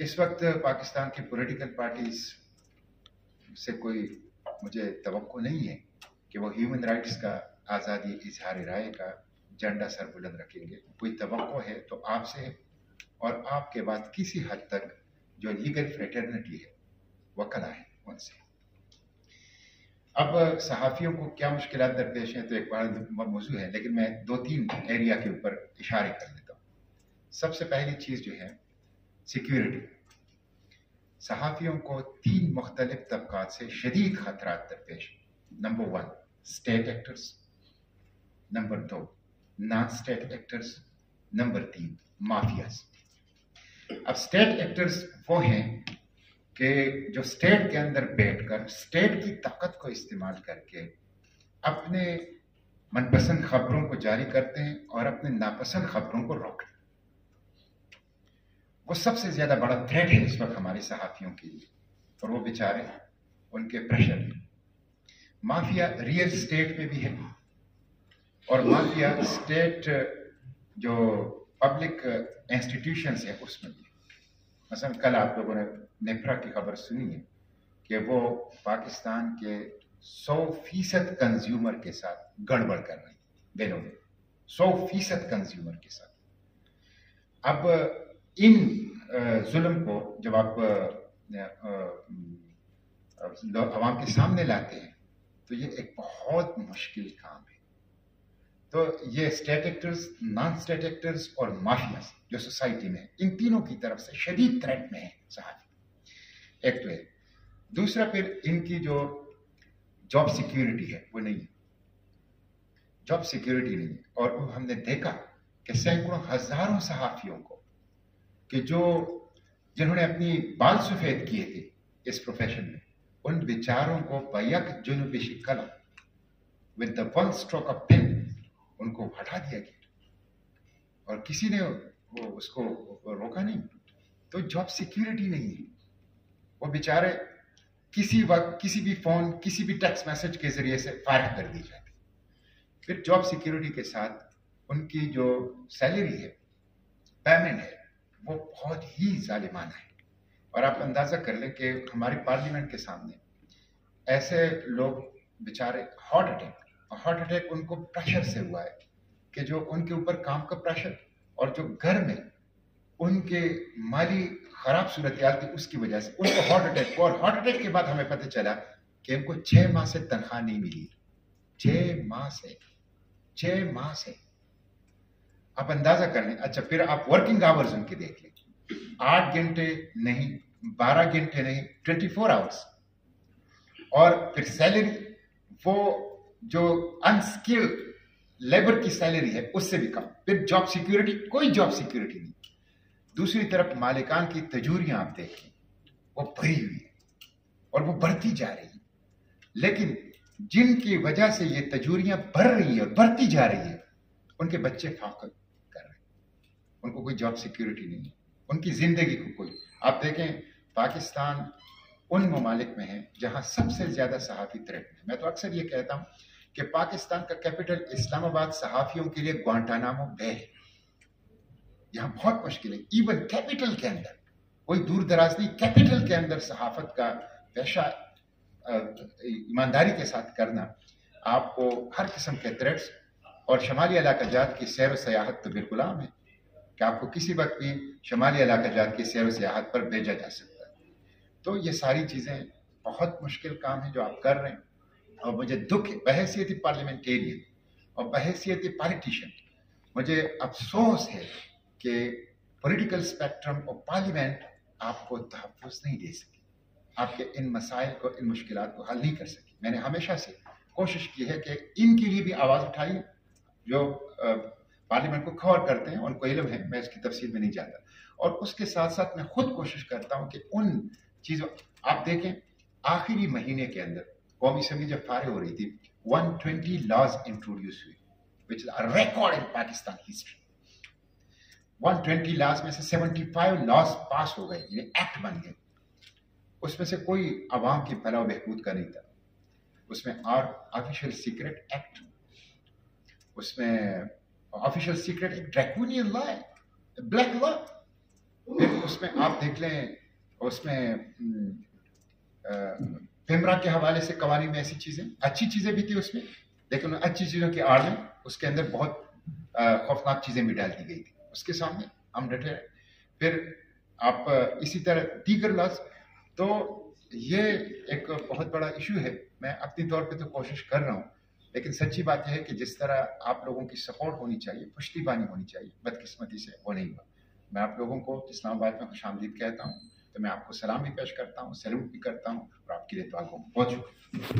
اس وقت پاکستان کی political parties سے کوئی مجھے توقع نہیں ہے کہ وہ ہیومن رائٹس کا، آزادی اظہار رائے کا جھنڈا سر بلند رکھیں گے. کوئی توقع ہے تو آپ سے اور آپ کے بعد کسی حد تک جو لیگل فریٹرنٹی ہے وہ کلا ہے ان سے. اب صحافیوں کو کیا مشکلات درپیش ہیں تو ایک بڑا موضوع ہے، لیکن میں 2-3 ایریا کے اوپر اشارے کر دیتا ہوں. سب سے پہلی چیز جو ہے سیکیورٹی. صحافیوں کو 3 مختلف طبقات سے شدید خطرات درپیش. Number 1 state actors, number 2 non state actors, number 3 mafias. اب اسٹیٹ ایکٹرز وہ ہیں کہ جو اسٹیٹ کے اندر بیٹھ کر اسٹیٹ کی طاقت کو استعمال کر کے اپنے من پسند خبروں کو جاری کرتے ہیں اور اپنے ناپسند خبروں کو روکتے ہیں. وہ سب سے زیادہ بڑا تھریٹ ہے اس وقت ہمارے صحافیوں کے لیے، اور وہ بیچارے ان کے پریشر میں. مافیا ریئل اسٹیٹ میں بھی ہے، اور مافیا اسٹیٹ جو پبلک انسٹیٹیوشنز ہیں اس میں بھی. مثلا کل آپ لوگوں نے نیپرا کی خبر سنی ہے کہ وہ پاکستان کے 100% کنزیومر کے ساتھ گڑبڑ کر رہی ہے بینوں میں، 100% کنزیومر کے ساتھ. اب ان ظلم کو جب آپ عوام کے سامنے لاتے ہیں تو یہ ایک بہت مشکل کام ہے. تو یہ state actors, non state actors اور مافیاز جو سوسائٹی میں ہیں، ان تینوں کی طرف سے شدید تھریٹ میں ہیں صحافی. ایک تو ہے. دوسرا پھر ان کی جو جاب سیکیورٹی ہے وہ نہیں ہے، جاب سیکیورٹی نہیں ہے. اور ہم نے دیکھا کہ سینکڑوں ہزاروں صحافیوں کو کہ جنہوں نے اپنی بال سفید کیے تھے اس پروفیشن میں، ان بیچاروں کو بیک جنوبی Shukla with the one stroke of pen ان کو ہٹا دیا گیا اور کسی نے اس کو روکا نہیں. تو جاب سیکیورٹی نہیں ہے. وہ بیچارے کسی وقت کسی بھی فون، کسی بھی ٹیکسٹ میسج کے ذریعے سے فارغ کر دی جاتی. پھر جاب سیکیورٹی کے ساتھ ان کی جو سیلری ہے، پیمنٹ ہے، وہ بہت ہی ظالمانہ ہے. اور آپ اندازہ کر لیں کہ ہمارے پارلیمنٹ کے سامنے ایسے لوگ بیچارے ہارٹ اٹیک ان کو پریشر سے ہوا ہے کہ جو ان کے اوپر کام کا پریشر اور جو گھر میں ان کے مالی خراب صورتحال تھی اس کی وجہ سے ان کو ہارٹ اٹیک ہوا. اور ہارٹ اٹیک کے بعد ہمیں پتہ چلا کہ ان کو 6 ماہ سے تنخواہ نہیں ملی. 6 ماہ سے آپ اندازہ کر لیں. اچھا پھر آپ ورکنگ آورز ان کے دیکھ لیں، 8 گھنٹے نہیں، 12 گھنٹے نہیں، 24 آورس. اور پھر سیلری وہ جو انسکلڈ لیبر کی سیلری ہے اس سے بھی کم. پھر جاب سیکیورٹی، کوئی جاب سیکیورٹی نہیں. دوسری طرف مالکان کی تجوریاں آپ دیکھیں وہ بڑھی ہوئی ہیں اور وہ بڑھتی جا رہی ہیں. لیکن جن کی وجہ سے یہ تجوریاں بڑھ رہی ہیں اور بڑھتی جا رہی ہیں، ان کے بچے فاقہ کر رہے ہیں. ان کو کوئی جاب سیکیورٹی نہیں ہے، ان کی زندگی کو کوئی. آپ دیکھیں پاکستان ان ممالک میں ہے جہاں سب سے زیادہ صحافی تھریٹ میں. میں تو اکثر یہ کہتا ہوں کہ پاکستان کا کیپٹل اسلام آباد صحافیوں کے لیے گوانٹانامو بے ہے. یہاں بہت مشکل ہے. ایون کیپٹل کے اندر کوئی دور دراز نہیں، کیپٹل کے اندر صحافت کا پیشہ ایمانداری کے ساتھ کرنا آپ کو ہر قسم کے تھریٹس. اور شمالی علاقہ جات کی سیر و سیاحت تو بالکل عام ہے کہ آپ کو کسی وقت بھی شمالی علاقہ جات کی سیر و سیاحت پر بھیجا جا سکتا ہے. تو یہ ساری چیزیں بہت مشکل کام ہے جو آپ کر رہے ہیں. اور مجھے دکھ ہے بحیثیت پارلیمنٹیرین اور بحیثیت پالیٹیشین، مجھے افسوس ہے کہ پولیٹیکل اسپیکٹرم اور پارلیمنٹ آپ کو تحفظ نہیں دے سکی، آپ کے ان مسائل کو، ان مشکلات کو حل نہیں کر سکی. میں نے ہمیشہ سے کوشش کی ہے کہ ان کے لیے بھی آواز اٹھائی جو پارلیمنٹ کو کور کرتے ہیں، ان کو علم ہے، میں اس کی تفصیل میں نہیں جاتا. اور اس کے ساتھ ساتھ میں خود کوشش کرتا ہوں کہ ان چیزوں، آپ دیکھیں آخری مہینے کے اندر قومی اسمبلی جب فارغ ہو رہی تھی 120 لاز انٹروڈیوس ہوئی which is a record in Pakistan history. 120 laws میں سے 75 لاز پاس ہو گئے، یہ ایکٹ بن گئے. اس میں سے کوئی عوام کی فلاح و بہبود کا نہیں تھا. اس میں آفیشیل سیکرٹ ایکٹ، اس میں آفیشیل سیکرٹ ایک ڈریکونین لا ہے، بلیک لا. پھر اس میں آپ دیکھ لیں اس میں پیمرا کے حوالے سے قوانین میں ایسی چیزیں اچھی چیزیں بھی تھی اس میں، لیکن اچھی چیزوں کی آڑ میں اس کے اندر بہت خوفناک چیزیں بھی ڈال دی گئی تھی، اس کے سامنے ہم ڈٹے رہے۔ پھر آپ اسی طرح دیگر لاز، تو یہ ایک بہت بڑا ایشو ہے۔ میں اپنی طور پہ تو کوشش کر رہا ہوں، لیکن سچی بات یہ ہے کہ جس طرح آپ لوگوں کی سپورٹ ہونی چاہیے، پشتی بانی ہونی چاہیے، بدقسمتی سے وہ نہیں ہوا۔ میں آپ لوگوں کو اسلام آباد میں خوش آمدید کہتا ہوں، تو میں آپ کو سلام بھی پیش کرتا ہوں، سیلوٹ بھی کرتا ہوں، اور آپ کے لیے دعا کو بہت شکریہ۔